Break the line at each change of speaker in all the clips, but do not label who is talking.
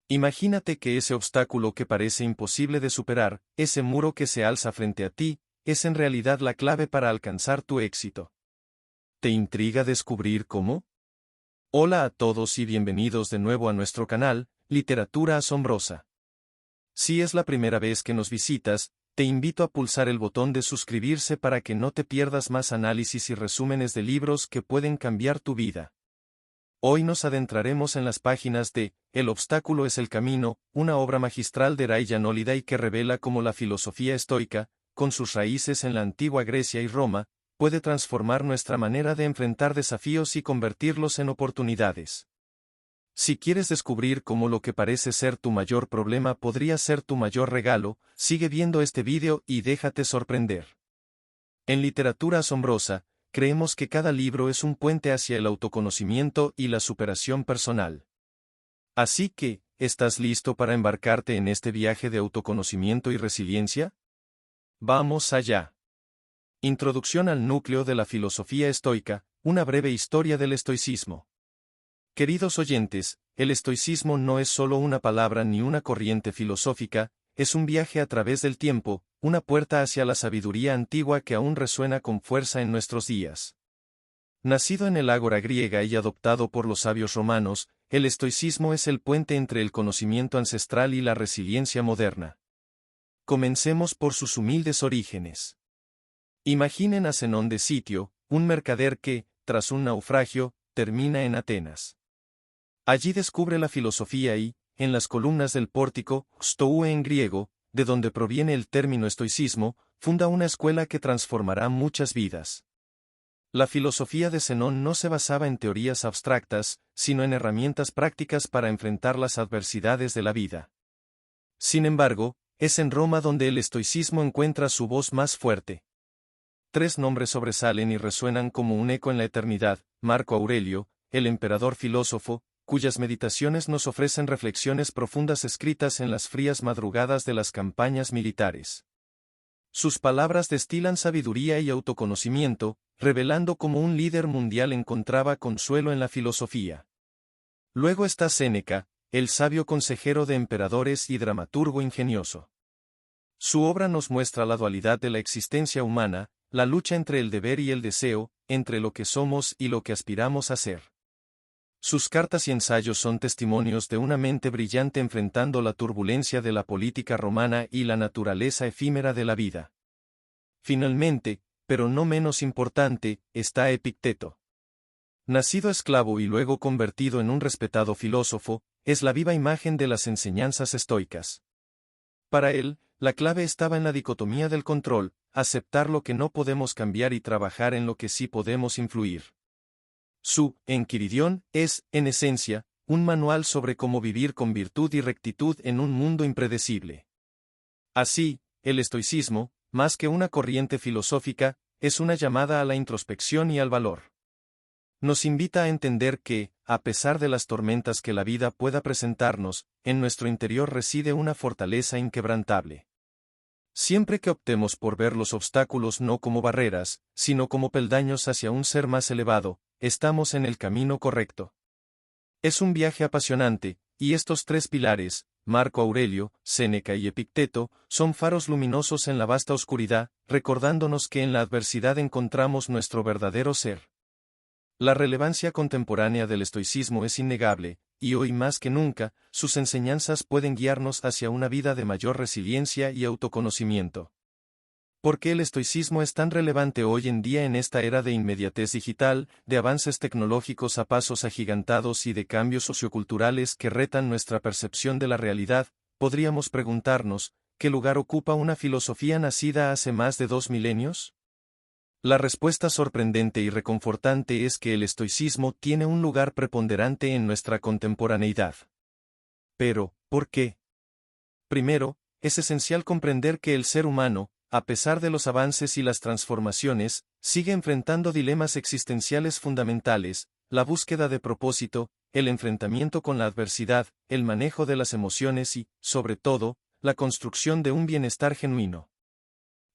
Imagínate que ese obstáculo que parece imposible de superar, ese muro que se alza frente a ti, es en realidad la clave para alcanzar tu éxito. ¿Te intriga descubrir cómo? Hola a todos y bienvenidos de nuevo a nuestro canal, Literatura Asombrosa. Si es la primera vez que nos visitas, te invito a pulsar el botón de suscribirse para que no te pierdas más análisis y resúmenes de libros que pueden cambiar tu vida. Hoy nos adentraremos en las páginas de El obstáculo es el camino, una obra magistral de Rayan Holiday que revela cómo la filosofía estoica, con sus raíces en la antigua Grecia y Roma, puede transformar nuestra manera de enfrentar desafíos y convertirlos en oportunidades. Si quieres descubrir cómo lo que parece ser tu mayor problema podría ser tu mayor regalo, sigue viendo este vídeo y déjate sorprender. En Literatura Asombrosa, creemos que cada libro es un puente hacia el autoconocimiento y la superación personal. Así que, ¿estás listo para embarcarte en este viaje de autoconocimiento y resiliencia? ¡Vamos allá! Introducción al núcleo de la filosofía estoica, una breve historia del estoicismo. Queridos oyentes, el estoicismo no es solo una palabra ni una corriente filosófica, es un viaje a través del tiempo, una puerta hacia la sabiduría antigua que aún resuena con fuerza en nuestros días. Nacido en el ágora griega y adoptado por los sabios romanos, el estoicismo es el puente entre el conocimiento ancestral y la resiliencia moderna. Comencemos por sus humildes orígenes. Imaginen a Zenón de Sitio, un mercader que, tras un naufragio, termina en Atenas. Allí descubre la filosofía y, en las columnas del pórtico, stoue en griego, de donde proviene el término estoicismo, funda una escuela que transformará muchas vidas. La filosofía de Zenón no se basaba en teorías abstractas, sino en herramientas prácticas para enfrentar las adversidades de la vida. Sin embargo, es en Roma donde el estoicismo encuentra su voz más fuerte. Tres nombres sobresalen y resuenan como un eco en la eternidad: Marco Aurelio, el emperador filósofo, cuyas meditaciones nos ofrecen reflexiones profundas escritas en las frías madrugadas de las campañas militares. Sus palabras destilan sabiduría y autoconocimiento, revelando cómo un líder mundial encontraba consuelo en la filosofía. Luego está Séneca, el sabio consejero de emperadores y dramaturgo ingenioso. Su obra nos muestra la dualidad de la existencia humana, la lucha entre el deber y el deseo, entre lo que somos y lo que aspiramos a ser. Sus cartas y ensayos son testimonios de una mente brillante enfrentando la turbulencia de la política romana y la naturaleza efímera de la vida. Finalmente, pero no menos importante, está Epicteto. Nacido esclavo y luego convertido en un respetado filósofo, es la viva imagen de las enseñanzas estoicas. Para él, la clave estaba en la dicotomía del control, aceptar lo que no podemos cambiar y trabajar en lo que sí podemos influir. Su Enquiridión es, en esencia, un manual sobre cómo vivir con virtud y rectitud en un mundo impredecible. Así, el estoicismo, más que una corriente filosófica, es una llamada a la introspección y al valor. Nos invita a entender que, a pesar de las tormentas que la vida pueda presentarnos, en nuestro interior reside una fortaleza inquebrantable. Siempre que optemos por ver los obstáculos no como barreras, sino como peldaños hacia un ser más elevado, estamos en el camino correcto. Es un viaje apasionante, y estos tres pilares, Marco Aurelio, Séneca y Epicteto, son faros luminosos en la vasta oscuridad, recordándonos que en la adversidad encontramos nuestro verdadero ser. La relevancia contemporánea del estoicismo es innegable, y hoy más que nunca, sus enseñanzas pueden guiarnos hacia una vida de mayor resiliencia y autoconocimiento. ¿Por qué el estoicismo es tan relevante hoy en día en esta era de inmediatez digital, de avances tecnológicos a pasos agigantados y de cambios socioculturales que retan nuestra percepción de la realidad? Podríamos preguntarnos, ¿qué lugar ocupa una filosofía nacida hace más de 2 milenios? La respuesta sorprendente y reconfortante es que el estoicismo tiene un lugar preponderante en nuestra contemporaneidad. Pero, ¿por qué? Primero, es esencial comprender que el ser humano, a pesar de los avances y las transformaciones, sigue enfrentando dilemas existenciales fundamentales: la búsqueda de propósito, el enfrentamiento con la adversidad, el manejo de las emociones y, sobre todo, la construcción de un bienestar genuino.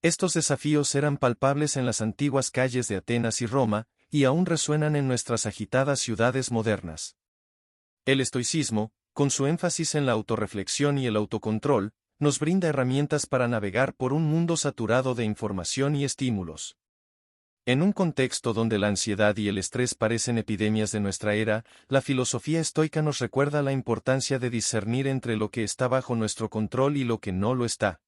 Estos desafíos eran palpables en las antiguas calles de Atenas y Roma, y aún resuenan en nuestras agitadas ciudades modernas. El estoicismo, con su énfasis en la autorreflexión y el autocontrol, nos brinda herramientas para navegar por un mundo saturado de información y estímulos. En un contexto donde la ansiedad y el estrés parecen epidemias de nuestra era, la filosofía estoica nos recuerda la importancia de discernir entre lo que está bajo nuestro control y lo que no lo está.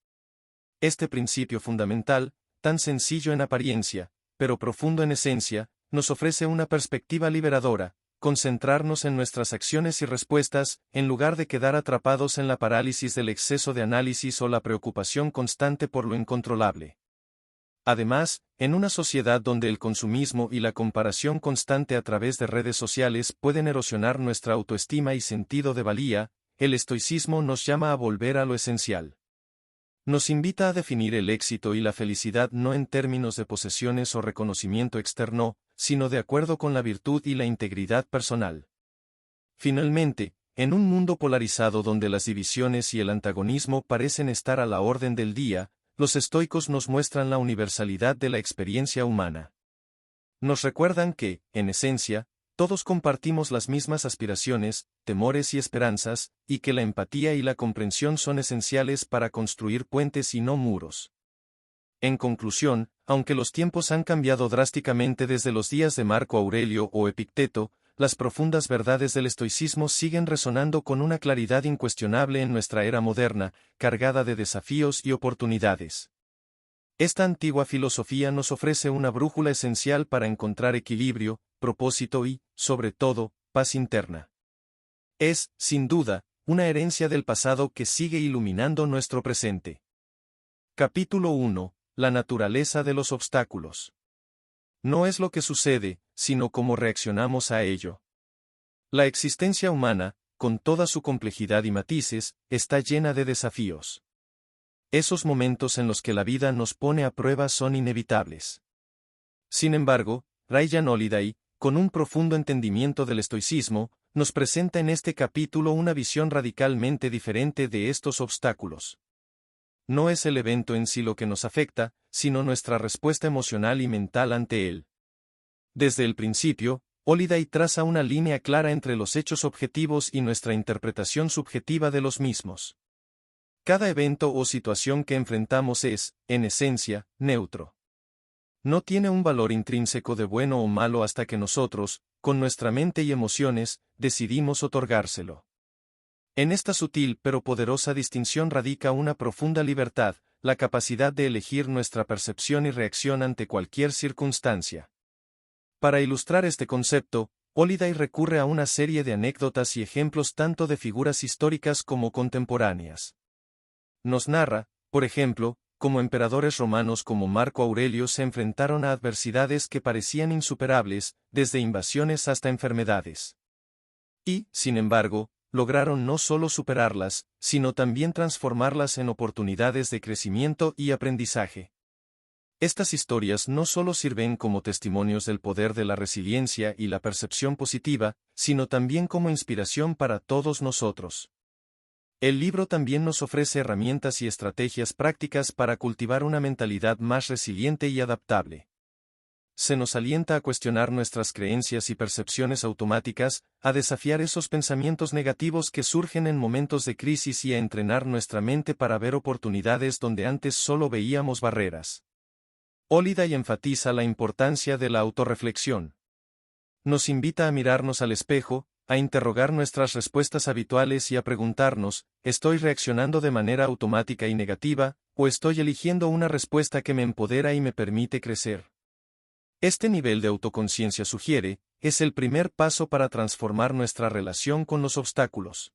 Este principio fundamental, tan sencillo en apariencia, pero profundo en esencia, nos ofrece una perspectiva liberadora: concentrarnos en nuestras acciones y respuestas, en lugar de quedar atrapados en la parálisis del exceso de análisis o la preocupación constante por lo incontrolable. Además, en una sociedad donde el consumismo y la comparación constante a través de redes sociales pueden erosionar nuestra autoestima y sentido de valía, el estoicismo nos llama a volver a lo esencial. Nos invita a definir el éxito y la felicidad no en términos de posesiones o reconocimiento externo, sino de acuerdo con la virtud y la integridad personal. Finalmente, en un mundo polarizado donde las divisiones y el antagonismo parecen estar a la orden del día, los estoicos nos muestran la universalidad de la experiencia humana. Nos recuerdan que, en esencia, todos compartimos las mismas aspiraciones, temores y esperanzas, y que la empatía y la comprensión son esenciales para construir puentes y no muros. En conclusión, aunque los tiempos han cambiado drásticamente desde los días de Marco Aurelio o Epicteto, las profundas verdades del estoicismo siguen resonando con una claridad incuestionable en nuestra era moderna, cargada de desafíos y oportunidades. Esta antigua filosofía nos ofrece una brújula esencial para encontrar equilibrio, propósito y, sobre todo, paz interna. Es, sin duda, una herencia del pasado que sigue iluminando nuestro presente. Capítulo 1. La naturaleza de los obstáculos. No es lo que sucede, sino cómo reaccionamos a ello. La existencia humana, con toda su complejidad y matices, está llena de desafíos. Esos momentos en los que la vida nos pone a prueba son inevitables. Sin embargo, Ryan Holiday, con un profundo entendimiento del estoicismo, nos presenta en este capítulo una visión radicalmente diferente de estos obstáculos. No es el evento en sí lo que nos afecta, sino nuestra respuesta emocional y mental ante él. Desde el principio, Holiday traza una línea clara entre los hechos objetivos y nuestra interpretación subjetiva de los mismos. Cada evento o situación que enfrentamos es, en esencia, neutro. No tiene un valor intrínseco de bueno o malo hasta que nosotros, con nuestra mente y emociones, decidimos otorgárselo. En esta sutil pero poderosa distinción radica una profunda libertad, la capacidad de elegir nuestra percepción y reacción ante cualquier circunstancia. Para ilustrar este concepto, Holiday recurre a una serie de anécdotas y ejemplos tanto de figuras históricas como contemporáneas. Nos narra, por ejemplo, cómo emperadores romanos como Marco Aurelio se enfrentaron a adversidades que parecían insuperables, desde invasiones hasta enfermedades. Y, sin embargo, lograron no solo superarlas, sino también transformarlas en oportunidades de crecimiento y aprendizaje. Estas historias no solo sirven como testimonios del poder de la resiliencia y la percepción positiva, sino también como inspiración para todos nosotros. El libro también nos ofrece herramientas y estrategias prácticas para cultivar una mentalidad más resiliente y adaptable. Se nos alienta a cuestionar nuestras creencias y percepciones automáticas, a desafiar esos pensamientos negativos que surgen en momentos de crisis y a entrenar nuestra mente para ver oportunidades donde antes solo veíamos barreras. Holiday enfatiza la importancia de la autorreflexión. Nos invita a mirarnos al espejo, a interrogar nuestras respuestas habituales y a preguntarnos: ¿estoy reaccionando de manera automática y negativa, o estoy eligiendo una respuesta que me empodera y me permite crecer? Este nivel de autoconciencia sugiere, es el primer paso para transformar nuestra relación con los obstáculos.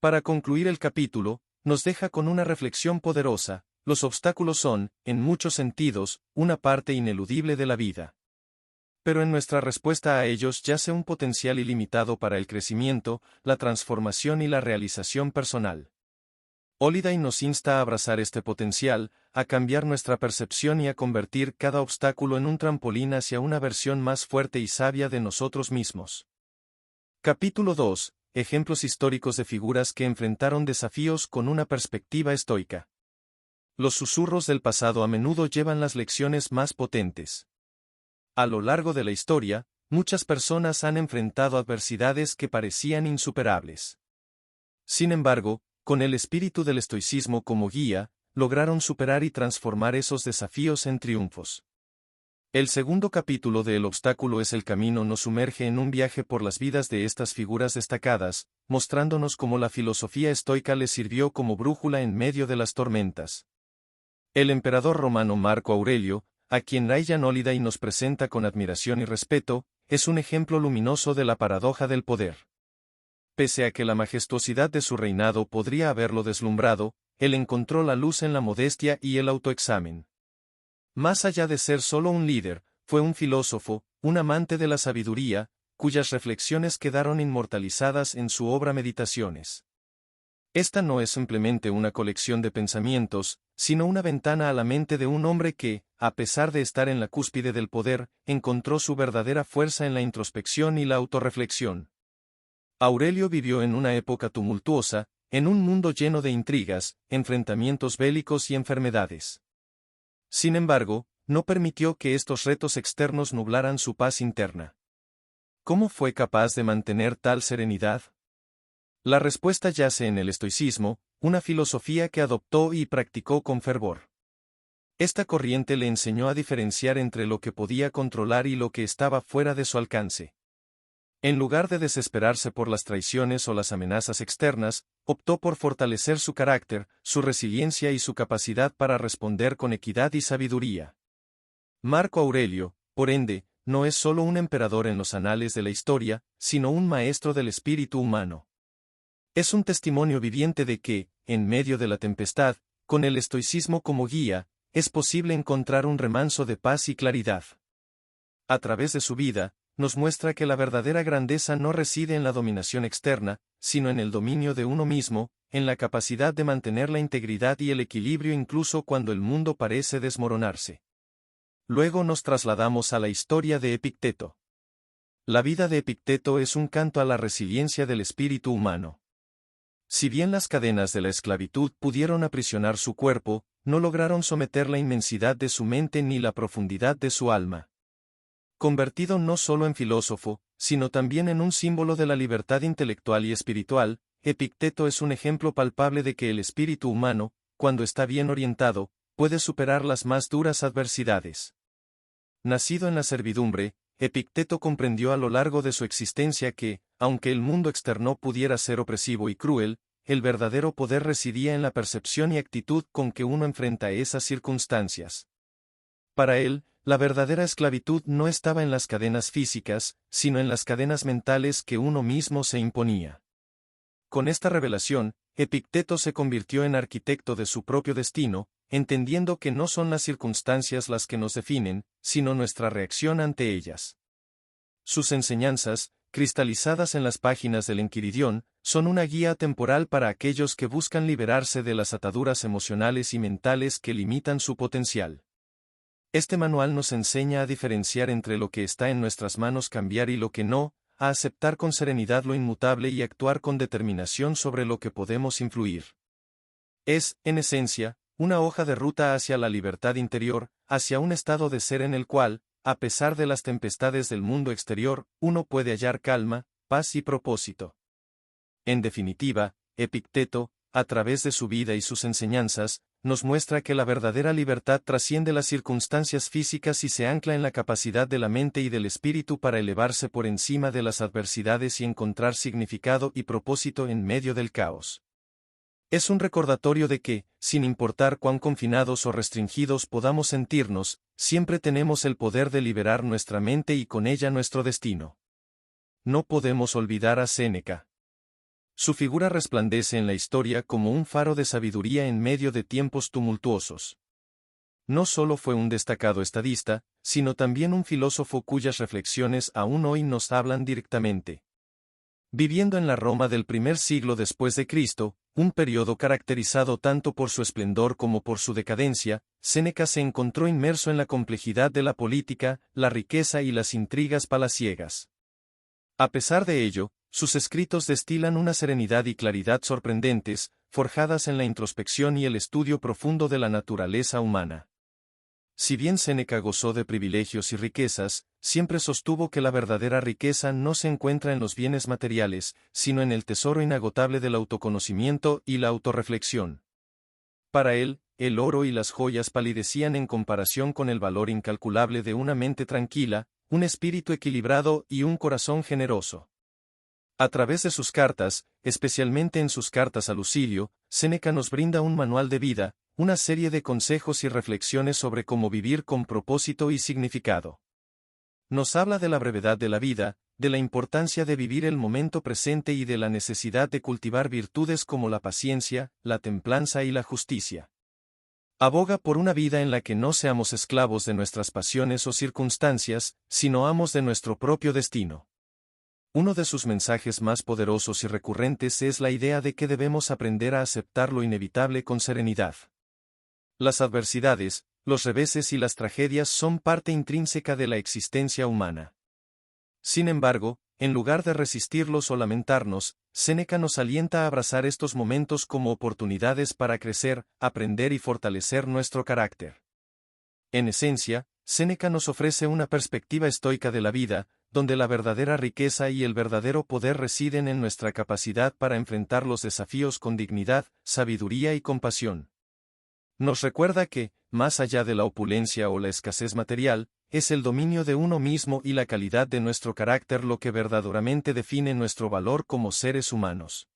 Para concluir el capítulo, nos deja con una reflexión poderosa: los obstáculos son, en muchos sentidos, una parte ineludible de la vida. Pero en nuestra respuesta a ellos yace un potencial ilimitado para el crecimiento, la transformación y la realización personal. Holiday nos insta a abrazar este potencial, a cambiar nuestra percepción y a convertir cada obstáculo en un trampolín hacia una versión más fuerte y sabia de nosotros mismos. Capítulo 2. Ejemplos históricos de figuras que enfrentaron desafíos con una perspectiva estoica. Los susurros del pasado a menudo llevan las lecciones más potentes. A lo largo de la historia, muchas personas han enfrentado adversidades que parecían insuperables. Sin embargo, con el espíritu del estoicismo como guía, lograron superar y transformar esos desafíos en triunfos. El segundo capítulo de El obstáculo es el camino nos sumerge en un viaje por las vidas de estas figuras destacadas, mostrándonos cómo la filosofía estoica les sirvió como brújula en medio de las tormentas. El emperador romano Marco Aurelio, a quien Ryan Holiday nos presenta con admiración y respeto, es un ejemplo luminoso de la paradoja del poder. Pese a que la majestuosidad de su reinado podría haberlo deslumbrado, él encontró la luz en la modestia y el autoexamen. Más allá de ser solo un líder, fue un filósofo, un amante de la sabiduría, cuyas reflexiones quedaron inmortalizadas en su obra Meditaciones. Esta no es simplemente una colección de pensamientos, sino una ventana a la mente de un hombre que, a pesar de estar en la cúspide del poder, encontró su verdadera fuerza en la introspección y la autorreflexión. Aurelio vivió en una época tumultuosa, en un mundo lleno de intrigas, enfrentamientos bélicos y enfermedades. Sin embargo, no permitió que estos retos externos nublaran su paz interna. ¿Cómo fue capaz de mantener tal serenidad? La respuesta yace en el estoicismo, una filosofía que adoptó y practicó con fervor. Esta corriente le enseñó a diferenciar entre lo que podía controlar y lo que estaba fuera de su alcance. En lugar de desesperarse por las traiciones o las amenazas externas, optó por fortalecer su carácter, su resiliencia y su capacidad para responder con equidad y sabiduría. Marco Aurelio, por ende, no es solo un emperador en los anales de la historia, sino un maestro del espíritu humano. Es un testimonio viviente de que, en medio de la tempestad, con el estoicismo como guía, es posible encontrar un remanso de paz y claridad. A través de su vida, nos muestra que la verdadera grandeza no reside en la dominación externa, sino en el dominio de uno mismo, en la capacidad de mantener la integridad y el equilibrio incluso cuando el mundo parece desmoronarse. Luego nos trasladamos a la historia de Epicteto. La vida de Epicteto es un canto a la resiliencia del espíritu humano. Si bien las cadenas de la esclavitud pudieron aprisionar su cuerpo, no lograron someter la inmensidad de su mente ni la profundidad de su alma. Convertido no solo en filósofo, sino también en un símbolo de la libertad intelectual y espiritual, Epicteto es un ejemplo palpable de que el espíritu humano, cuando está bien orientado, puede superar las más duras adversidades. Nacido en la servidumbre, Epicteto comprendió a lo largo de su existencia que, aunque el mundo externo pudiera ser opresivo y cruel, el verdadero poder residía en la percepción y actitud con que uno enfrenta esas circunstancias. Para él, la verdadera esclavitud no estaba en las cadenas físicas, sino en las cadenas mentales que uno mismo se imponía. Con esta revelación, Epicteto se convirtió en arquitecto de su propio destino, entendiendo que no son las circunstancias las que nos definen, sino nuestra reacción ante ellas. Sus enseñanzas, cristalizadas en las páginas del Enquiridión, son una guía temporal para aquellos que buscan liberarse de las ataduras emocionales y mentales que limitan su potencial. Este manual nos enseña a diferenciar entre lo que está en nuestras manos cambiar y lo que no, a aceptar con serenidad lo inmutable y actuar con determinación sobre lo que podemos influir. Es, en esencia, una hoja de ruta hacia la libertad interior, hacia un estado de ser en el cual, a pesar de las tempestades del mundo exterior, uno puede hallar calma, paz y propósito. En definitiva, Epicteto, a través de su vida y sus enseñanzas, nos muestra que la verdadera libertad trasciende las circunstancias físicas y se ancla en la capacidad de la mente y del espíritu para elevarse por encima de las adversidades y encontrar significado y propósito en medio del caos. Es un recordatorio de que, sin importar cuán confinados o restringidos podamos sentirnos, siempre tenemos el poder de liberar nuestra mente y con ella nuestro destino. No podemos olvidar a Séneca. Su figura resplandece en la historia como un faro de sabiduría en medio de tiempos tumultuosos. No solo fue un destacado estadista, sino también un filósofo cuyas reflexiones aún hoy nos hablan directamente. Viviendo en la Roma del primer siglo después de Cristo, un periodo caracterizado tanto por su esplendor como por su decadencia, Séneca se encontró inmerso en la complejidad de la política, la riqueza y las intrigas palaciegas. A pesar de ello, sus escritos destilan una serenidad y claridad sorprendentes, forjadas en la introspección y el estudio profundo de la naturaleza humana. Si bien Séneca gozó de privilegios y riquezas, siempre sostuvo que la verdadera riqueza no se encuentra en los bienes materiales, sino en el tesoro inagotable del autoconocimiento y la autorreflexión. Para él, el oro y las joyas palidecían en comparación con el valor incalculable de una mente tranquila, un espíritu equilibrado y un corazón generoso. A través de sus cartas, especialmente en sus cartas a Lucilio, Séneca nos brinda un manual de vida, una serie de consejos y reflexiones sobre cómo vivir con propósito y significado. Nos habla de la brevedad de la vida, de la importancia de vivir el momento presente y de la necesidad de cultivar virtudes como la paciencia, la templanza y la justicia. Aboga por una vida en la que no seamos esclavos de nuestras pasiones o circunstancias, sino amos de nuestro propio destino. Uno de sus mensajes más poderosos y recurrentes es la idea de que debemos aprender a aceptar lo inevitable con serenidad. Las adversidades, los reveses y las tragedias son parte intrínseca de la existencia humana. Sin embargo, en lugar de resistirlos o lamentarnos, Séneca nos alienta a abrazar estos momentos como oportunidades para crecer, aprender y fortalecer nuestro carácter. En esencia, Séneca nos ofrece una perspectiva estoica de la vida, donde la verdadera riqueza y el verdadero poder residen en nuestra capacidad para enfrentar los desafíos con dignidad, sabiduría y compasión. Nos recuerda que, más allá de la opulencia o la escasez material, es el dominio de uno mismo y la calidad de nuestro carácter lo que verdaderamente define nuestro valor como seres humanos.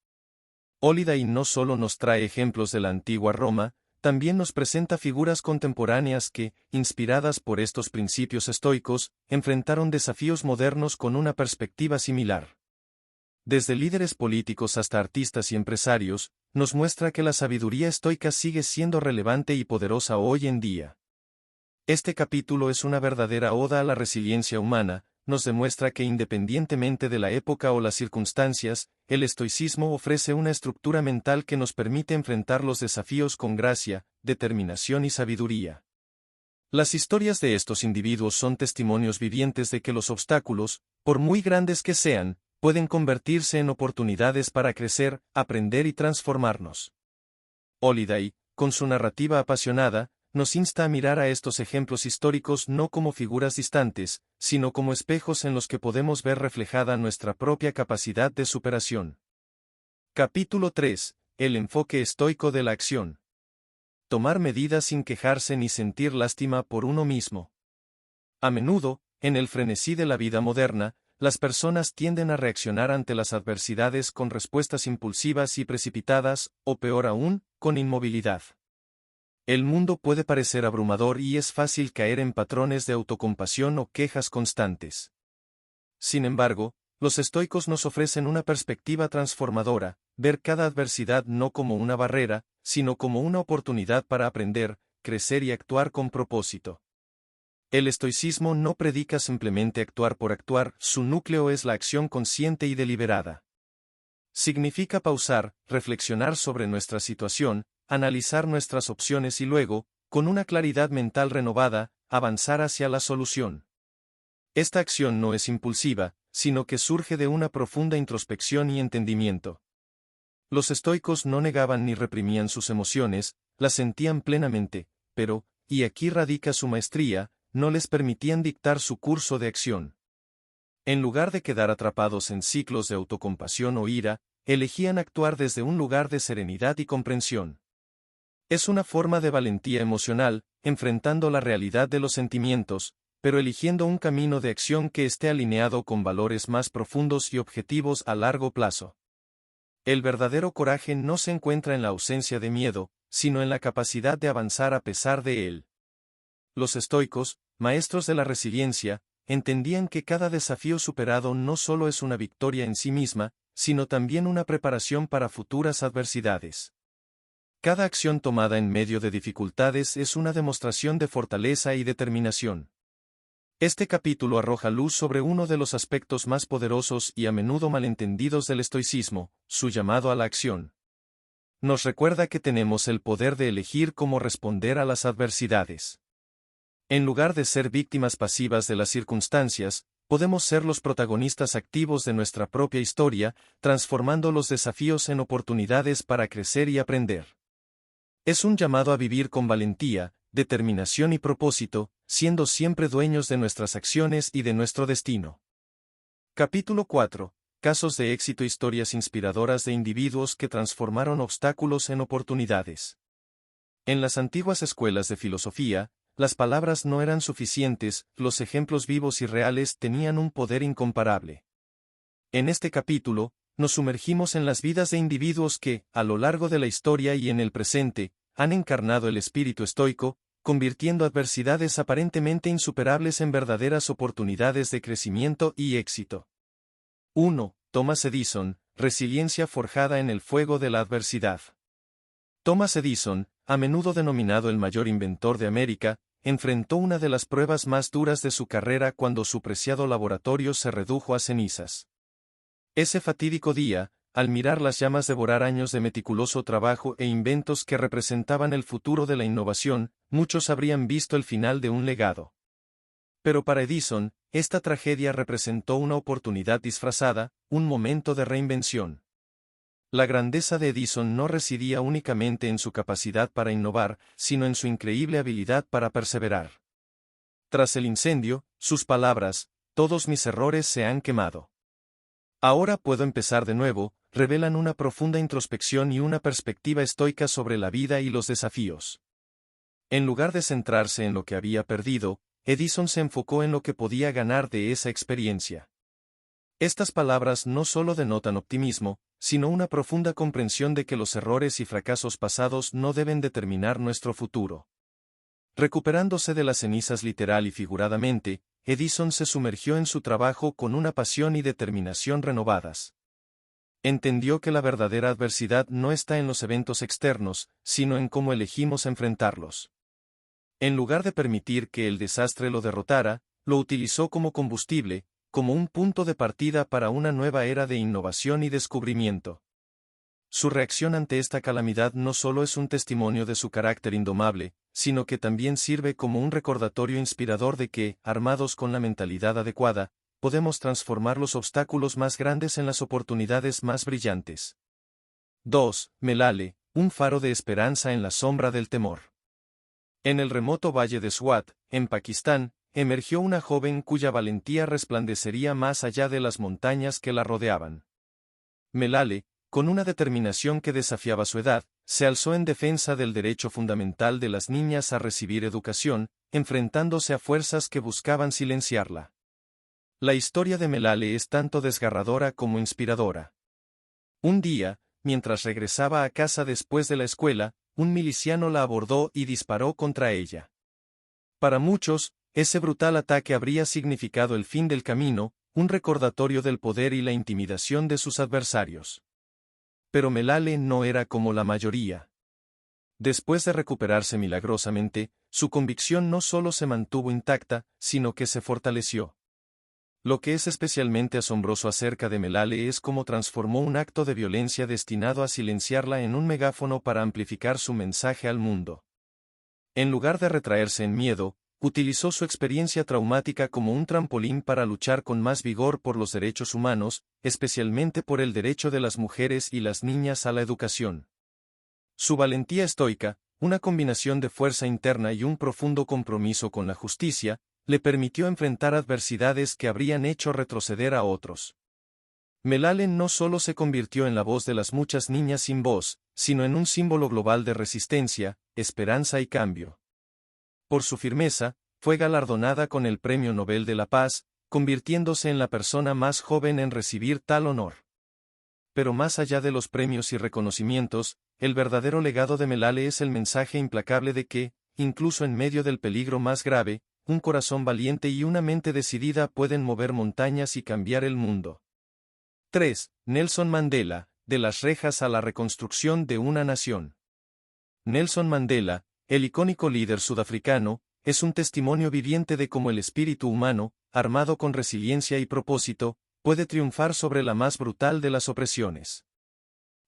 Holiday no solo nos trae ejemplos de la antigua Roma, también nos presenta figuras contemporáneas que, inspiradas por estos principios estoicos, enfrentaron desafíos modernos con una perspectiva similar. Desde líderes políticos hasta artistas y empresarios, nos muestra que la sabiduría estoica sigue siendo relevante y poderosa hoy en día. Este capítulo es una verdadera oda a la resiliencia humana, nos demuestra que independientemente de la época o las circunstancias, el estoicismo ofrece una estructura mental que nos permite enfrentar los desafíos con gracia, determinación y sabiduría. Las historias de estos individuos son testimonios vivientes de que los obstáculos, por muy grandes que sean, pueden convertirse en oportunidades para crecer, aprender y transformarnos. Holiday, con su narrativa apasionada, nos insta a mirar a estos ejemplos históricos no como figuras distantes, sino como espejos en los que podemos ver reflejada nuestra propia capacidad de superación. Capítulo 3. El enfoque estoico de la acción. Tomar medidas sin quejarse ni sentir lástima por uno mismo. A menudo, en el frenesí de la vida moderna, las personas tienden a reaccionar ante las adversidades con respuestas impulsivas y precipitadas, o peor aún, con inmovilidad. El mundo puede parecer abrumador y es fácil caer en patrones de autocompasión o quejas constantes. Sin embargo, los estoicos nos ofrecen una perspectiva transformadora, ver cada adversidad no como una barrera, sino como una oportunidad para aprender, crecer y actuar con propósito. El estoicismo no predica simplemente actuar por actuar, su núcleo es la acción consciente y deliberada. Significa pausar, reflexionar sobre nuestra situación, analizar nuestras opciones y luego, con una claridad mental renovada, avanzar hacia la solución. Esta acción no es impulsiva, sino que surge de una profunda introspección y entendimiento. Los estoicos no negaban ni reprimían sus emociones, las sentían plenamente, pero, y aquí radica su maestría, no les permitían dictar su curso de acción. En lugar de quedar atrapados en ciclos de autocompasión o ira, elegían actuar desde un lugar de serenidad y comprensión. Es una forma de valentía emocional, enfrentando la realidad de los sentimientos, pero eligiendo un camino de acción que esté alineado con valores más profundos y objetivos a largo plazo. El verdadero coraje no se encuentra en la ausencia de miedo, sino en la capacidad de avanzar a pesar de él. Los estoicos, maestros de la resiliencia, entendían que cada desafío superado no solo es una victoria en sí misma, sino también una preparación para futuras adversidades. Cada acción tomada en medio de dificultades es una demostración de fortaleza y determinación. Este capítulo arroja luz sobre uno de los aspectos más poderosos y a menudo malentendidos del estoicismo, su llamado a la acción. Nos recuerda que tenemos el poder de elegir cómo responder a las adversidades. En lugar de ser víctimas pasivas de las circunstancias, podemos ser los protagonistas activos de nuestra propia historia, transformando los desafíos en oportunidades para crecer y aprender. Es un llamado a vivir con valentía, determinación y propósito, siendo siempre dueños de nuestras acciones y de nuestro destino. Capítulo 4. Casos de éxito. Historias inspiradoras de individuos que transformaron obstáculos en oportunidades. En las antiguas escuelas de filosofía, las palabras no eran suficientes, los ejemplos vivos y reales tenían un poder incomparable. En este capítulo, nos sumergimos en las vidas de individuos que, a lo largo de la historia y en el presente, han encarnado el espíritu estoico, convirtiendo adversidades aparentemente insuperables en verdaderas oportunidades de crecimiento y éxito. 1. Thomas Edison, resiliencia forjada en el fuego de la adversidad. Thomas Edison, a menudo denominado el mayor inventor de América, enfrentó una de las pruebas más duras de su carrera cuando su preciado laboratorio se redujo a cenizas. Ese fatídico día, al mirar las llamas devorar años de meticuloso trabajo e inventos que representaban el futuro de la innovación, muchos habrían visto el final de un legado. Pero para Edison, esta tragedia representó una oportunidad disfrazada, un momento de reinvención. La grandeza de Edison no residía únicamente en su capacidad para innovar, sino en su increíble habilidad para perseverar. Tras el incendio, sus palabras, "Todos mis errores se han quemado. Ahora puedo empezar de nuevo", revelan una profunda introspección y una perspectiva estoica sobre la vida y los desafíos. En lugar de centrarse en lo que había perdido, Edison se enfocó en lo que podía ganar de esa experiencia. Estas palabras no solo denotan optimismo, sino una profunda comprensión de que los errores y fracasos pasados no deben determinar nuestro futuro. Recuperándose de las cenizas literal y figuradamente, Edison se sumergió en su trabajo con una pasión y determinación renovadas. Entendió que la verdadera adversidad no está en los eventos externos, sino en cómo elegimos enfrentarlos. En lugar de permitir que el desastre lo derrotara, lo utilizó como combustible, como un punto de partida para una nueva era de innovación y descubrimiento. Su reacción ante esta calamidad no solo es un testimonio de su carácter indomable, sino que también sirve como un recordatorio inspirador de que, armados con la mentalidad adecuada, podemos transformar los obstáculos más grandes en las oportunidades más brillantes. 2. Melale, un faro de esperanza en la sombra del temor. En el remoto valle de Swat, en Pakistán, emergió una joven cuya valentía resplandecería más allá de las montañas que la rodeaban. Melale, con una determinación que desafiaba su edad, se alzó en defensa del derecho fundamental de las niñas a recibir educación, enfrentándose a fuerzas que buscaban silenciarla. La historia de Melale es tanto desgarradora como inspiradora. Un día, mientras regresaba a casa después de la escuela, un miliciano la abordó y disparó contra ella. Para muchos, ese brutal ataque habría significado el fin del camino, un recordatorio del poder y la intimidación de sus adversarios. Pero Melale no era como la mayoría. Después de recuperarse milagrosamente, su convicción no solo se mantuvo intacta, sino que se fortaleció. Lo que es especialmente asombroso acerca de Melale es cómo transformó un acto de violencia destinado a silenciarla en un megáfono para amplificar su mensaje al mundo. En lugar de retraerse en miedo, utilizó su experiencia traumática como un trampolín para luchar con más vigor por los derechos humanos, especialmente por el derecho de las mujeres y las niñas a la educación. Su valentía estoica, una combinación de fuerza interna y un profundo compromiso con la justicia, le permitió enfrentar adversidades que habrían hecho retroceder a otros. Melale no solo se convirtió en la voz de las muchas niñas sin voz, sino en un símbolo global de resistencia, esperanza y cambio. Por su firmeza, fue galardonada con el Premio Nobel de la Paz, convirtiéndose en la persona más joven en recibir tal honor. Pero más allá de los premios y reconocimientos, el verdadero legado de Melale es el mensaje implacable de que, incluso en medio del peligro más grave, un corazón valiente y una mente decidida pueden mover montañas y cambiar el mundo. 3. Nelson Mandela, de las rejas a la reconstrucción de una nación. Nelson Mandela, el icónico líder sudafricano, es un testimonio viviente de cómo el espíritu humano, armado con resiliencia y propósito, puede triunfar sobre la más brutal de las opresiones.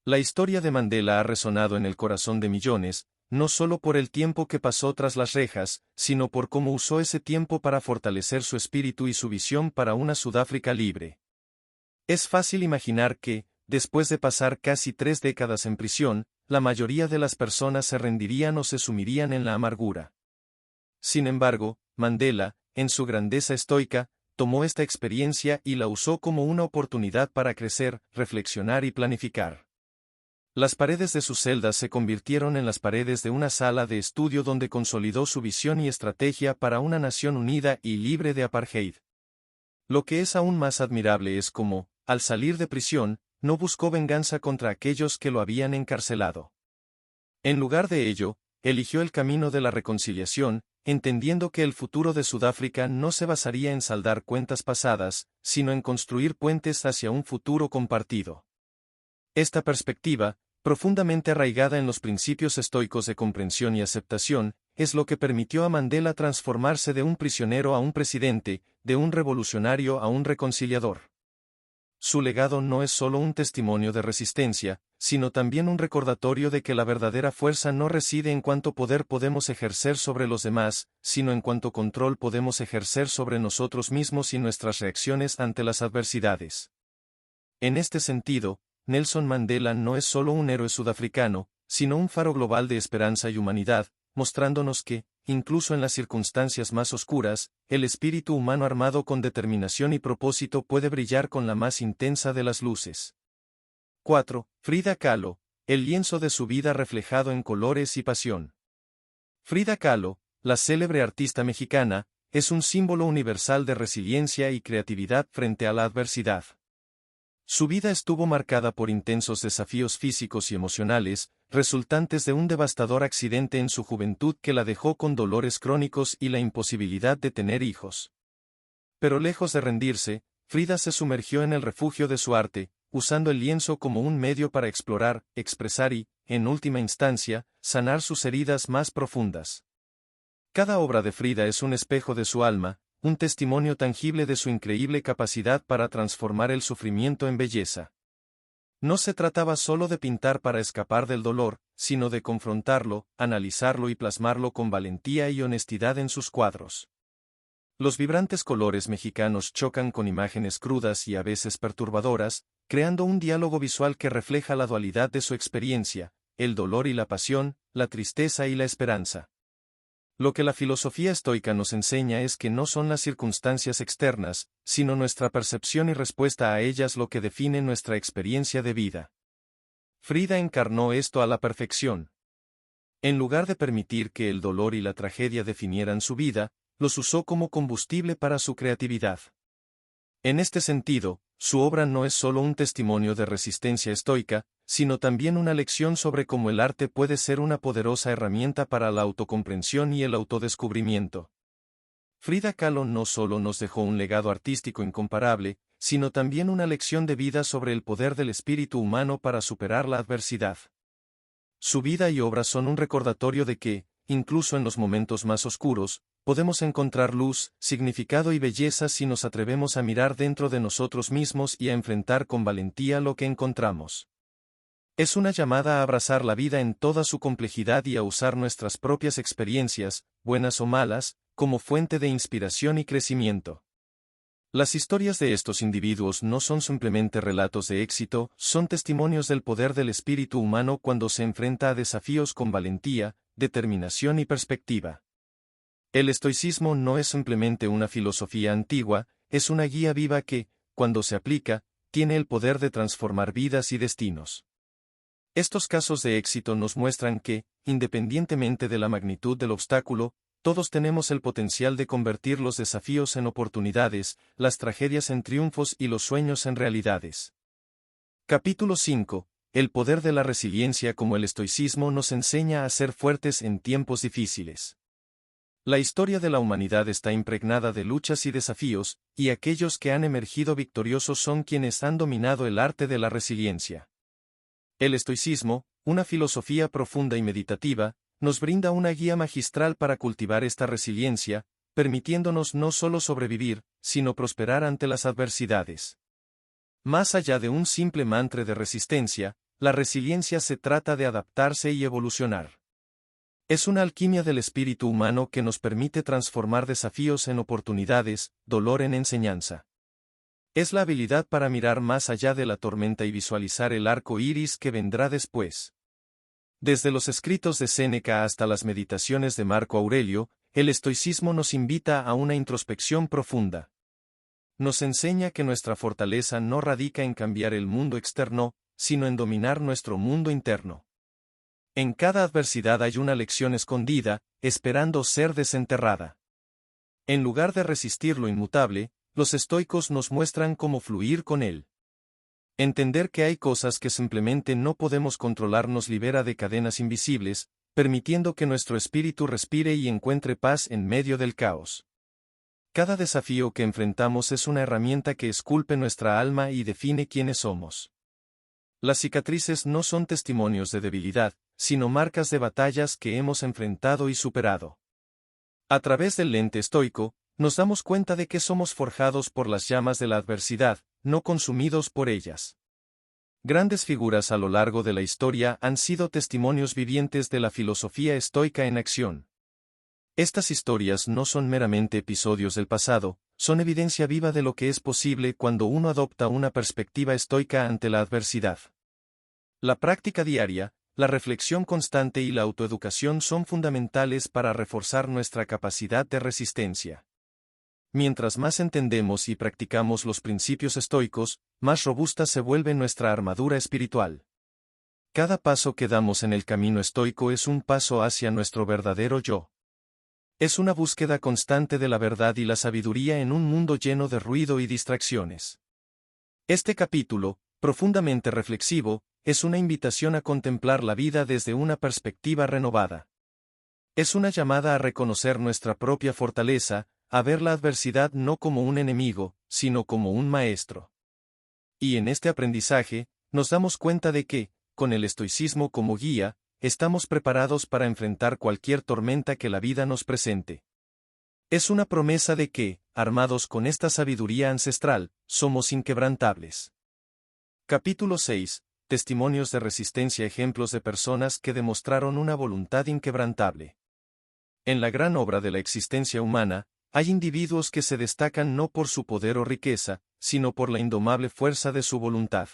La historia de Mandela ha resonado en el corazón de millones, no solo por el tiempo que pasó tras las rejas, sino por cómo usó ese tiempo para fortalecer su espíritu y su visión para una Sudáfrica libre. Es fácil imaginar que, después de pasar casi 3 décadas en prisión, la mayoría de las personas se rendirían o se sumirían en la amargura. Sin embargo, Mandela, en su grandeza estoica, tomó esta experiencia y la usó como una oportunidad para crecer, reflexionar y planificar. Las paredes de sus celdas se convirtieron en las paredes de una sala de estudio donde consolidó su visión y estrategia para una nación unida y libre de apartheid. Lo que es aún más admirable es cómo, al salir de prisión, no buscó venganza contra aquellos que lo habían encarcelado. En lugar de ello, eligió el camino de la reconciliación, entendiendo que el futuro de Sudáfrica no se basaría en saldar cuentas pasadas, sino en construir puentes hacia un futuro compartido. Esta perspectiva, profundamente arraigada en los principios estoicos de comprensión y aceptación, es lo que permitió a Mandela transformarse de un prisionero a un presidente, de un revolucionario a un reconciliador. Su legado no es solo un testimonio de resistencia, sino también un recordatorio de que la verdadera fuerza no reside en cuánto poder podemos ejercer sobre los demás, sino en cuánto control podemos ejercer sobre nosotros mismos y nuestras reacciones ante las adversidades. En este sentido, Nelson Mandela no es solo un héroe sudafricano, sino un faro global de esperanza y humanidad, mostrándonos que, incluso en las circunstancias más oscuras, el espíritu humano armado con determinación y propósito puede brillar con la más intensa de las luces. 4. Frida Kahlo, el lienzo de su vida reflejado en colores y pasión. Frida Kahlo, la célebre artista mexicana, es un símbolo universal de resiliencia y creatividad frente a la adversidad. Su vida estuvo marcada por intensos desafíos físicos y emocionales, resultantes de un devastador accidente en su juventud que la dejó con dolores crónicos y la imposibilidad de tener hijos. Pero lejos de rendirse, Frida se sumergió en el refugio de su arte, usando el lienzo como un medio para explorar, expresar y, en última instancia, sanar sus heridas más profundas. Cada obra de Frida es un espejo de su alma, un testimonio tangible de su increíble capacidad para transformar el sufrimiento en belleza. No se trataba solo de pintar para escapar del dolor, sino de confrontarlo, analizarlo y plasmarlo con valentía y honestidad en sus cuadros. Los vibrantes colores mexicanos chocan con imágenes crudas y a veces perturbadoras, creando un diálogo visual que refleja la dualidad de su experiencia, el dolor y la pasión, la tristeza y la esperanza. Lo que la filosofía estoica nos enseña es que no son las circunstancias externas, sino nuestra percepción y respuesta a ellas lo que define nuestra experiencia de vida. Frida encarnó esto a la perfección. En lugar de permitir que el dolor y la tragedia definieran su vida, los usó como combustible para su creatividad. En este sentido, su obra no es solo un testimonio de resistencia estoica, sino también una lección sobre cómo el arte puede ser una poderosa herramienta para la autocomprensión y el autodescubrimiento. Frida Kahlo no solo nos dejó un legado artístico incomparable, sino también una lección de vida sobre el poder del espíritu humano para superar la adversidad. Su vida y obra son un recordatorio de que, incluso en los momentos más oscuros, podemos encontrar luz, significado y belleza si nos atrevemos a mirar dentro de nosotros mismos y a enfrentar con valentía lo que encontramos. Es una llamada a abrazar la vida en toda su complejidad y a usar nuestras propias experiencias, buenas o malas, como fuente de inspiración y crecimiento. Las historias de estos individuos no son simplemente relatos de éxito, son testimonios del poder del espíritu humano cuando se enfrenta a desafíos con valentía, determinación y perspectiva. El estoicismo no es simplemente una filosofía antigua, es una guía viva que, cuando se aplica, tiene el poder de transformar vidas y destinos. Estos casos de éxito nos muestran que, independientemente de la magnitud del obstáculo, todos tenemos el potencial de convertir los desafíos en oportunidades, las tragedias en triunfos y los sueños en realidades. Capítulo 5. El poder de la resiliencia. Como el estoicismo nos enseña a ser fuertes en tiempos difíciles. La historia de la humanidad está impregnada de luchas y desafíos, y aquellos que han emergido victoriosos son quienes han dominado el arte de la resiliencia. El estoicismo, una filosofía profunda y meditativa, nos brinda una guía magistral para cultivar esta resiliencia, permitiéndonos no solo sobrevivir, sino prosperar ante las adversidades. Más allá de un simple mantra de resistencia, la resiliencia se trata de adaptarse y evolucionar. Es una alquimia del espíritu humano que nos permite transformar desafíos en oportunidades, dolor en enseñanza. Es la habilidad para mirar más allá de la tormenta y visualizar el arco iris que vendrá después. Desde los escritos de Séneca hasta las meditaciones de Marco Aurelio, el estoicismo nos invita a una introspección profunda. Nos enseña que nuestra fortaleza no radica en cambiar el mundo externo, sino en dominar nuestro mundo interno. En cada adversidad hay una lección escondida, esperando ser desenterrada. En lugar de resistir lo inmutable, los estoicos nos muestran cómo fluir con él. Entender que hay cosas que simplemente no podemos controlar nos libera de cadenas invisibles, permitiendo que nuestro espíritu respire y encuentre paz en medio del caos. Cada desafío que enfrentamos es una herramienta que esculpe nuestra alma y define quiénes somos. Las cicatrices no son testimonios de debilidad, sino marcas de batallas que hemos enfrentado y superado. A través del lente estoico, nos damos cuenta de que somos forjados por las llamas de la adversidad, no consumidos por ellas. Grandes figuras a lo largo de la historia han sido testimonios vivientes de la filosofía estoica en acción. Estas historias no son meramente episodios del pasado, son evidencia viva de lo que es posible cuando uno adopta una perspectiva estoica ante la adversidad. La práctica diaria, la reflexión constante y la autoeducación son fundamentales para reforzar nuestra capacidad de resistencia. Mientras más entendemos y practicamos los principios estoicos, más robusta se vuelve nuestra armadura espiritual. Cada paso que damos en el camino estoico es un paso hacia nuestro verdadero yo. Es una búsqueda constante de la verdad y la sabiduría en un mundo lleno de ruido y distracciones. Este capítulo, profundamente reflexivo, es una invitación a contemplar la vida desde una perspectiva renovada. Es una llamada a reconocer nuestra propia fortaleza, a ver la adversidad no como un enemigo, sino como un maestro. Y en este aprendizaje, nos damos cuenta de que, con el estoicismo como guía, estamos preparados para enfrentar cualquier tormenta que la vida nos presente. Es una promesa de que, armados con esta sabiduría ancestral, somos inquebrantables. Capítulo 6. Testimonios de resistencia. Ejemplos de personas que demostraron una voluntad inquebrantable. En la gran obra de la existencia humana, hay individuos que se destacan no por su poder o riqueza, sino por la indomable fuerza de su voluntad.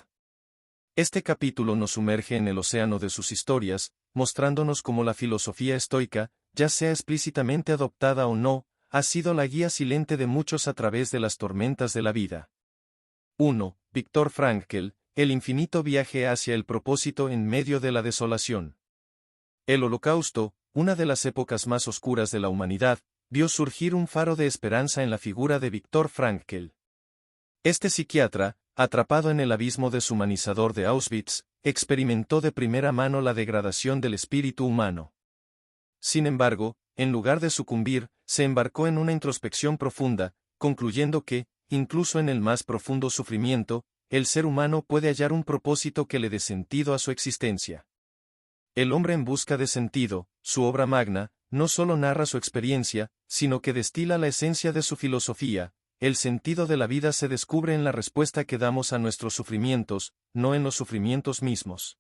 Este capítulo nos sumerge en el océano de sus historias, mostrándonos cómo la filosofía estoica, ya sea explícitamente adoptada o no, ha sido la guía silente de muchos a través de las tormentas de la vida. 1. Viktor Frankl, el infinito viaje hacia el propósito en medio de la desolación. El Holocausto, una de las épocas más oscuras de la humanidad, vio surgir un faro de esperanza en la figura de Viktor Frankl. Este psiquiatra, atrapado en el abismo deshumanizador de Auschwitz, experimentó de primera mano la degradación del espíritu humano. Sin embargo, en lugar de sucumbir, se embarcó en una introspección profunda, concluyendo que, incluso en el más profundo sufrimiento, el ser humano puede hallar un propósito que le dé sentido a su existencia. El hombre en busca de sentido, su obra magna, no solo narra su experiencia, sino que destila la esencia de su filosofía. El sentido de la vida se descubre en la respuesta que damos a nuestros sufrimientos, no en los sufrimientos mismos.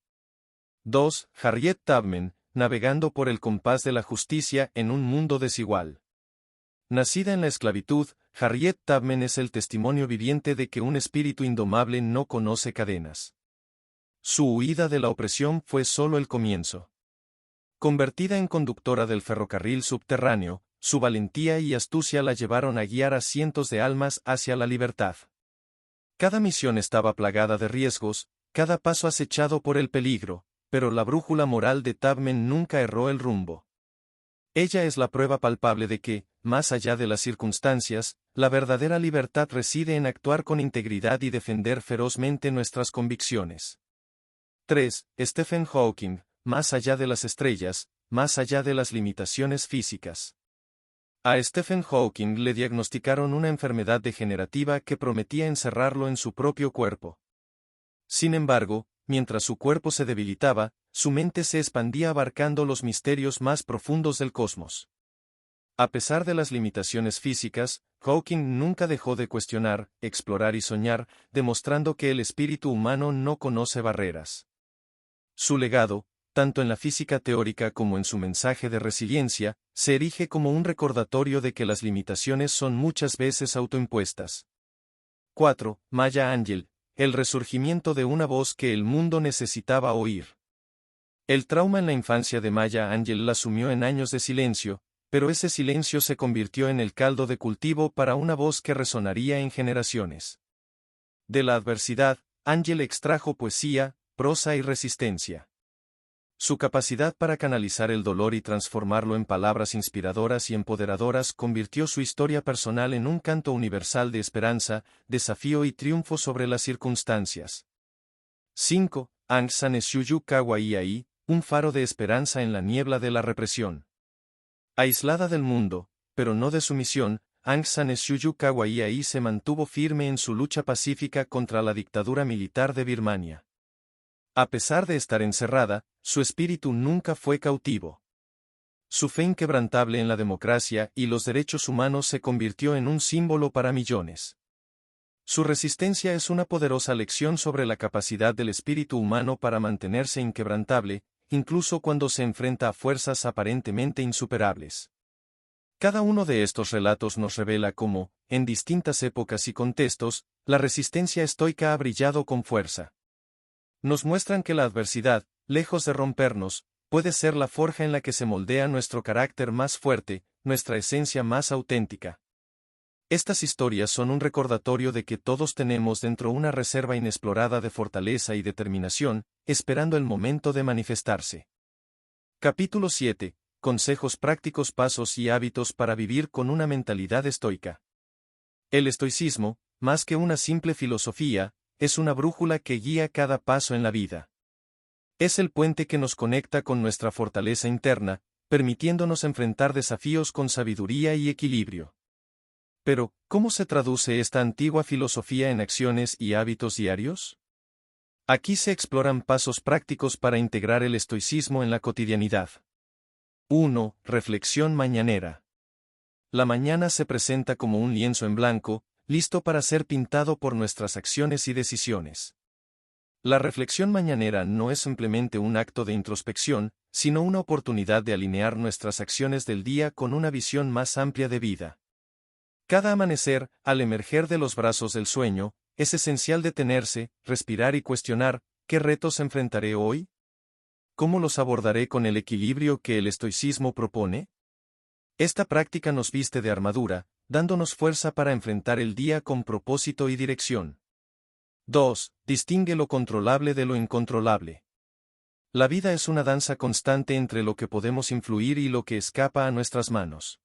2. Harriet Tubman, navegando por el compás de la justicia en un mundo desigual. Nacida en la esclavitud, Harriet Tubman es el testimonio viviente de que un espíritu indomable no conoce cadenas. Su huida de la opresión fue solo el comienzo. Convertida en conductora del ferrocarril subterráneo, su valentía y astucia la llevaron a guiar a cientos de almas hacia la libertad. Cada misión estaba plagada de riesgos, cada paso acechado por el peligro, pero la brújula moral de Tubman nunca erró el rumbo. Ella es la prueba palpable de que, más allá de las circunstancias, la verdadera libertad reside en actuar con integridad y defender ferozmente nuestras convicciones. 3. Stephen Hawking, más allá de las estrellas, más allá de las limitaciones físicas. A Stephen Hawking le diagnosticaron una enfermedad degenerativa que prometía encerrarlo en su propio cuerpo. Sin embargo, mientras su cuerpo se debilitaba, su mente se expandía abarcando los misterios más profundos del cosmos. A pesar de las limitaciones físicas, Hawking nunca dejó de cuestionar, explorar y soñar, demostrando que el espíritu humano no conoce barreras. Su legado, tanto en la física teórica como en su mensaje de resiliencia, se erige como un recordatorio de que las limitaciones son muchas veces autoimpuestas. 4. Maya Angelou, el resurgimiento de una voz que el mundo necesitaba oír. El trauma en la infancia de Maya Angelou la sumió en años de silencio, pero ese silencio se convirtió en el caldo de cultivo para una voz que resonaría en generaciones. De la adversidad, Angelou extrajo poesía, prosa y resistencia. Su capacidad para canalizar el dolor y transformarlo en palabras inspiradoras y empoderadoras convirtió su historia personal en un canto universal de esperanza, desafío y triunfo sobre las circunstancias. 5. Aung San Suu Kyi, un faro de esperanza en la niebla de la represión. Aislada del mundo, pero no de su misión, Aung San Suu Kyi se mantuvo firme en su lucha pacífica contra la dictadura militar de Birmania. A pesar de estar encerrada, su espíritu nunca fue cautivo. Su fe inquebrantable en la democracia y los derechos humanos se convirtió en un símbolo para millones. Su resistencia es una poderosa lección sobre la capacidad del espíritu humano para mantenerse inquebrantable, incluso cuando se enfrenta a fuerzas aparentemente insuperables. Cada uno de estos relatos nos revela cómo, en distintas épocas y contextos, la resistencia estoica ha brillado con fuerza. Nos muestran que la adversidad, lejos de rompernos, puede ser la forja en la que se moldea nuestro carácter más fuerte, nuestra esencia más auténtica. Estas historias son un recordatorio de que todos tenemos dentro una reserva inexplorada de fortaleza y determinación, esperando el momento de manifestarse. Capítulo 7. Consejos prácticos, pasos y hábitos para vivir con una mentalidad estoica. El estoicismo, más que una simple filosofía, es una brújula que guía cada paso en la vida. Es el puente que nos conecta con nuestra fortaleza interna, permitiéndonos enfrentar desafíos con sabiduría y equilibrio. Pero, ¿cómo se traduce esta antigua filosofía en acciones y hábitos diarios? Aquí se exploran pasos prácticos para integrar el estoicismo en la cotidianidad. 1. Reflexión mañanera. La mañana se presenta como un lienzo en blanco, listo para ser pintado por nuestras acciones y decisiones. La reflexión mañanera no es simplemente un acto de introspección, sino una oportunidad de alinear nuestras acciones del día con una visión más amplia de vida. Cada amanecer, al emerger de los brazos del sueño, es esencial detenerse, respirar y cuestionar, ¿qué retos enfrentaré hoy? ¿Cómo los abordaré con el equilibrio que el estoicismo propone? Esta práctica nos viste de armadura, dándonos fuerza para enfrentar el día con propósito y dirección. 2. Distingue lo controlable de lo incontrolable. La vida es una danza constante entre lo que podemos influir y lo que escapa a nuestras manos.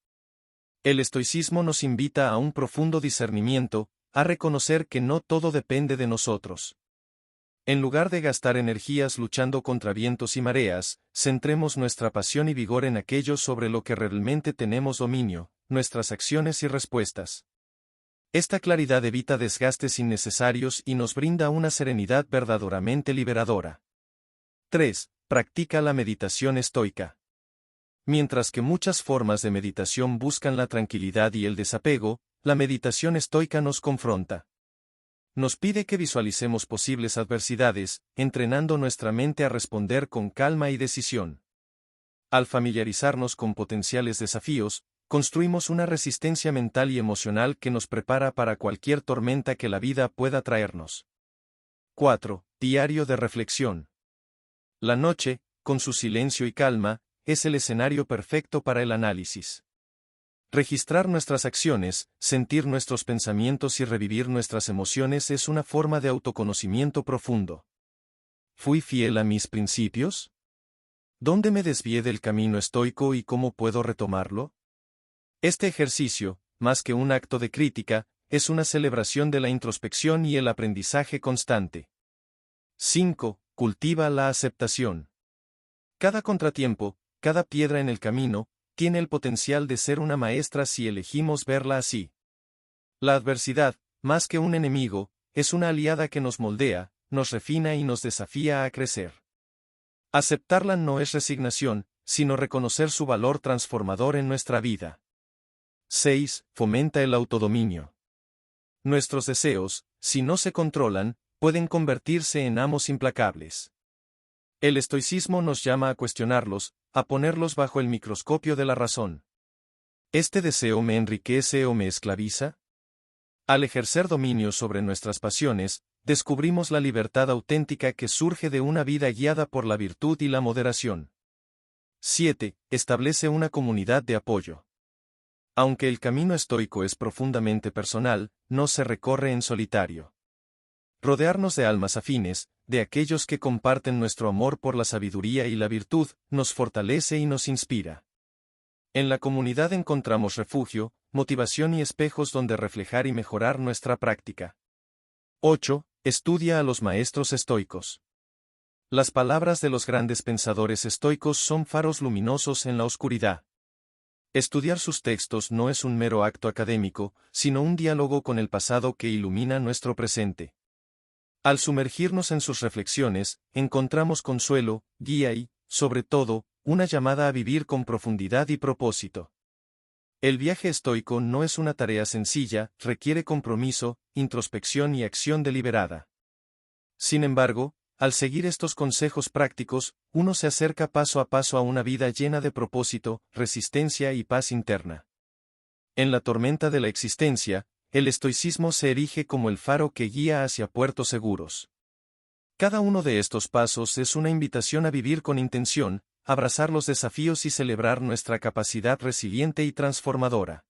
El estoicismo nos invita a un profundo discernimiento, a reconocer que no todo depende de nosotros. En lugar de gastar energías luchando contra vientos y mareas, centremos nuestra pasión y vigor en aquello sobre lo que realmente tenemos dominio, nuestras acciones y respuestas. Esta claridad evita desgastes innecesarios y nos brinda una serenidad verdaderamente liberadora. 3. Practica la meditación estoica. Mientras que muchas formas de meditación buscan la tranquilidad y el desapego, la meditación estoica nos confronta. Nos pide que visualicemos posibles adversidades, entrenando nuestra mente a responder con calma y decisión. Al familiarizarnos con potenciales desafíos, construimos una resistencia mental y emocional que nos prepara para cualquier tormenta que la vida pueda traernos. 4. Diario de reflexión. La noche, con su silencio y calma, es el escenario perfecto para el análisis. Registrar nuestras acciones, sentir nuestros pensamientos y revivir nuestras emociones es una forma de autoconocimiento profundo. ¿Fui fiel a mis principios? ¿Dónde me desvié del camino estoico y cómo puedo retomarlo? Este ejercicio, más que un acto de crítica, es una celebración de la introspección y el aprendizaje constante. 5. Cultiva la aceptación. Cada contratiempo, cada piedra en el camino, tiene el potencial de ser una maestra si elegimos verla así. La adversidad, más que un enemigo, es una aliada que nos moldea, nos refina y nos desafía a crecer. Aceptarla no es resignación, sino reconocer su valor transformador en nuestra vida. 6. Fomenta el autodominio. Nuestros deseos, si no se controlan, pueden convertirse en amos implacables. El estoicismo nos llama a cuestionarlos, a ponerlos bajo el microscopio de la razón. ¿Este deseo me enriquece o me esclaviza? Al ejercer dominio sobre nuestras pasiones, descubrimos la libertad auténtica que surge de una vida guiada por la virtud y la moderación. 7. Establece una comunidad de apoyo. Aunque el camino estoico es profundamente personal, no se recorre en solitario. Rodearnos de almas afines, de aquellos que comparten nuestro amor por la sabiduría y la virtud, nos fortalece y nos inspira. En la comunidad encontramos refugio, motivación y espejos donde reflejar y mejorar nuestra práctica. 8. Estudia a los maestros estoicos. Las palabras de los grandes pensadores estoicos son faros luminosos en la oscuridad. Estudiar sus textos no es un mero acto académico, sino un diálogo con el pasado que ilumina nuestro presente. Al sumergirnos en sus reflexiones, encontramos consuelo, guía y, sobre todo, una llamada a vivir con profundidad y propósito. El viaje estoico no es una tarea sencilla, requiere compromiso, introspección y acción deliberada. Sin embargo, al seguir estos consejos prácticos, uno se acerca paso a paso a una vida llena de propósito, resistencia y paz interna. En la tormenta de la existencia, el estoicismo se erige como el faro que guía hacia puertos seguros. Cada uno de estos pasos es una invitación a vivir con intención, abrazar los desafíos y celebrar nuestra capacidad resiliente y transformadora.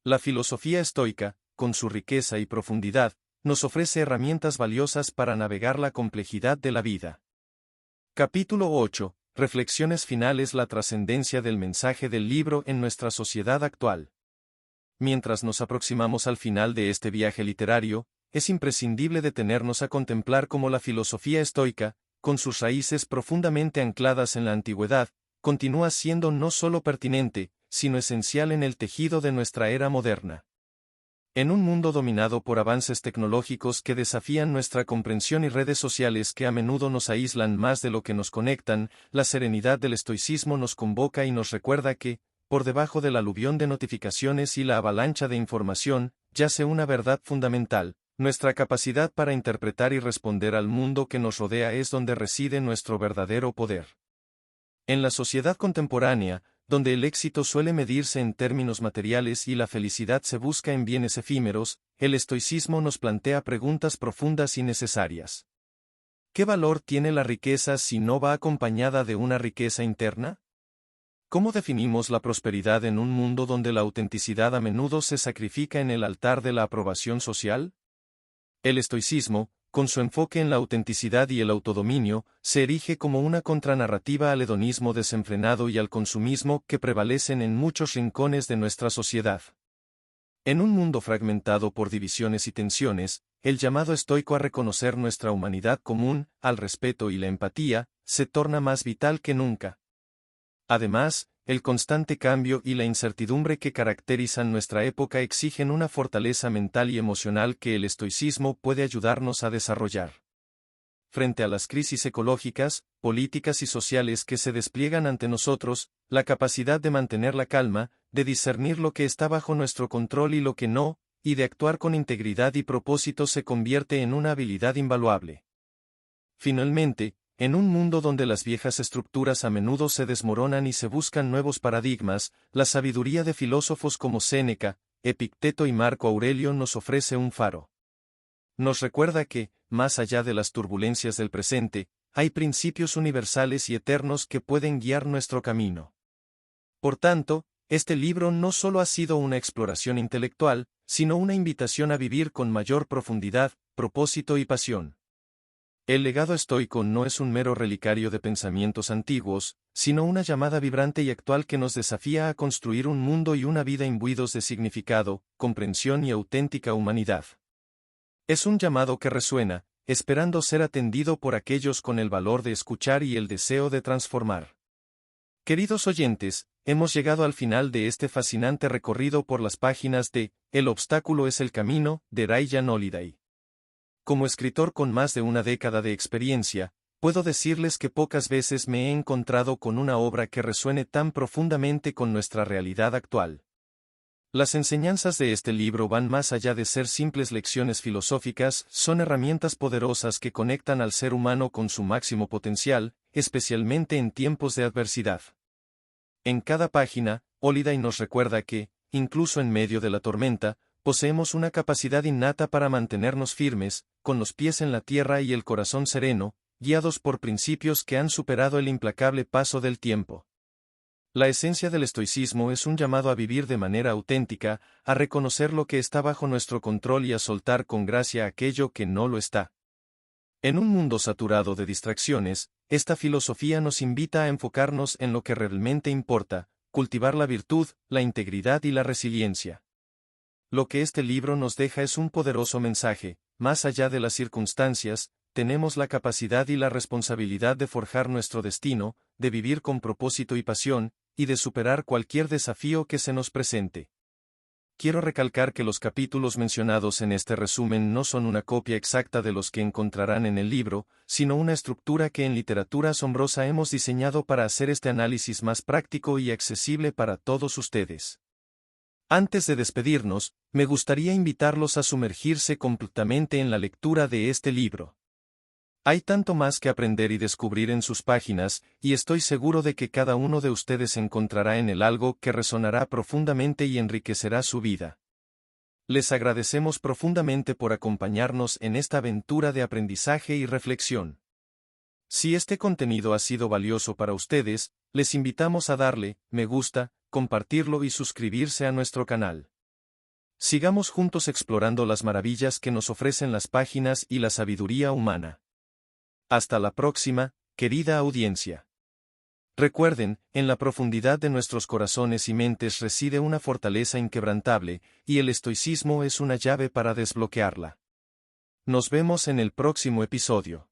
La filosofía estoica, con su riqueza y profundidad, nos ofrece herramientas valiosas para navegar la complejidad de la vida. Capítulo 8. Reflexiones finales. La trascendencia del mensaje del libro en nuestra sociedad actual. Mientras nos aproximamos al final de este viaje literario, es imprescindible detenernos a contemplar cómo la filosofía estoica, con sus raíces profundamente ancladas en la antigüedad, continúa siendo no solo pertinente, sino esencial en el tejido de nuestra era moderna. En un mundo dominado por avances tecnológicos que desafían nuestra comprensión y redes sociales que a menudo nos aíslan más de lo que nos conectan, la serenidad del estoicismo nos convoca y nos recuerda que, por debajo del aluvión de notificaciones y la avalancha de información, yace una verdad fundamental: nuestra capacidad para interpretar y responder al mundo que nos rodea es donde reside nuestro verdadero poder. En la sociedad contemporánea, donde el éxito suele medirse en términos materiales y la felicidad se busca en bienes efímeros, el estoicismo nos plantea preguntas profundas y necesarias. ¿Qué valor tiene la riqueza si no va acompañada de una riqueza interna? ¿Cómo definimos la prosperidad en un mundo donde la autenticidad a menudo se sacrifica en el altar de la aprobación social? El estoicismo, con su enfoque en la autenticidad y el autodominio, se erige como una contranarrativa al hedonismo desenfrenado y al consumismo que prevalecen en muchos rincones de nuestra sociedad. En un mundo fragmentado por divisiones y tensiones, el llamado estoico a reconocer nuestra humanidad común, al respeto y la empatía, se torna más vital que nunca. Además, el constante cambio y la incertidumbre que caracterizan nuestra época exigen una fortaleza mental y emocional que el estoicismo puede ayudarnos a desarrollar. Frente a las crisis ecológicas, políticas y sociales que se despliegan ante nosotros, la capacidad de mantener la calma, de discernir lo que está bajo nuestro control y lo que no, y de actuar con integridad y propósito se convierte en una habilidad invaluable. Finalmente, en un mundo donde las viejas estructuras a menudo se desmoronan y se buscan nuevos paradigmas, la sabiduría de filósofos como Séneca, Epicteto y Marco Aurelio nos ofrece un faro. Nos recuerda que, más allá de las turbulencias del presente, hay principios universales y eternos que pueden guiar nuestro camino. Por tanto, este libro no solo ha sido una exploración intelectual, sino una invitación a vivir con mayor profundidad, propósito y pasión. El legado estoico no es un mero relicario de pensamientos antiguos, sino una llamada vibrante y actual que nos desafía a construir un mundo y una vida imbuidos de significado, comprensión y auténtica humanidad. Es un llamado que resuena, esperando ser atendido por aquellos con el valor de escuchar y el deseo de transformar. Queridos oyentes, hemos llegado al final de este fascinante recorrido por las páginas de El obstáculo es el camino, de Ryan Holiday. Como escritor con más de una década de experiencia, puedo decirles que pocas veces me he encontrado con una obra que resuene tan profundamente con nuestra realidad actual. Las enseñanzas de este libro van más allá de ser simples lecciones filosóficas, son herramientas poderosas que conectan al ser humano con su máximo potencial, especialmente en tiempos de adversidad. En cada página, Holiday nos recuerda que, incluso en medio de la tormenta, poseemos una capacidad innata para mantenernos firmes, con los pies en la tierra y el corazón sereno, guiados por principios que han superado el implacable paso del tiempo. La esencia del estoicismo es un llamado a vivir de manera auténtica, a reconocer lo que está bajo nuestro control y a soltar con gracia aquello que no lo está. En un mundo saturado de distracciones, esta filosofía nos invita a enfocarnos en lo que realmente importa, cultivar la virtud, la integridad y la resiliencia. Lo que este libro nos deja es un poderoso mensaje: más allá de las circunstancias, tenemos la capacidad y la responsabilidad de forjar nuestro destino, de vivir con propósito y pasión, y de superar cualquier desafío que se nos presente. Quiero recalcar que los capítulos mencionados en este resumen no son una copia exacta de los que encontrarán en el libro, sino una estructura que en Literatura Asombrosa hemos diseñado para hacer este análisis más práctico y accesible para todos ustedes. Antes de despedirnos, me gustaría invitarlos a sumergirse completamente en la lectura de este libro. Hay tanto más que aprender y descubrir en sus páginas, y estoy seguro de que cada uno de ustedes encontrará en él algo que resonará profundamente y enriquecerá su vida. Les agradecemos profundamente por acompañarnos en esta aventura de aprendizaje y reflexión. Si este contenido ha sido valioso para ustedes, les invitamos a darle me gusta, compartirlo y suscribirse a nuestro canal. Sigamos juntos explorando las maravillas que nos ofrecen las páginas y la sabiduría humana. Hasta la próxima, querida audiencia. Recuerden, en la profundidad de nuestros corazones y mentes reside una fortaleza inquebrantable, y el estoicismo es una llave para desbloquearla. Nos vemos en el próximo episodio.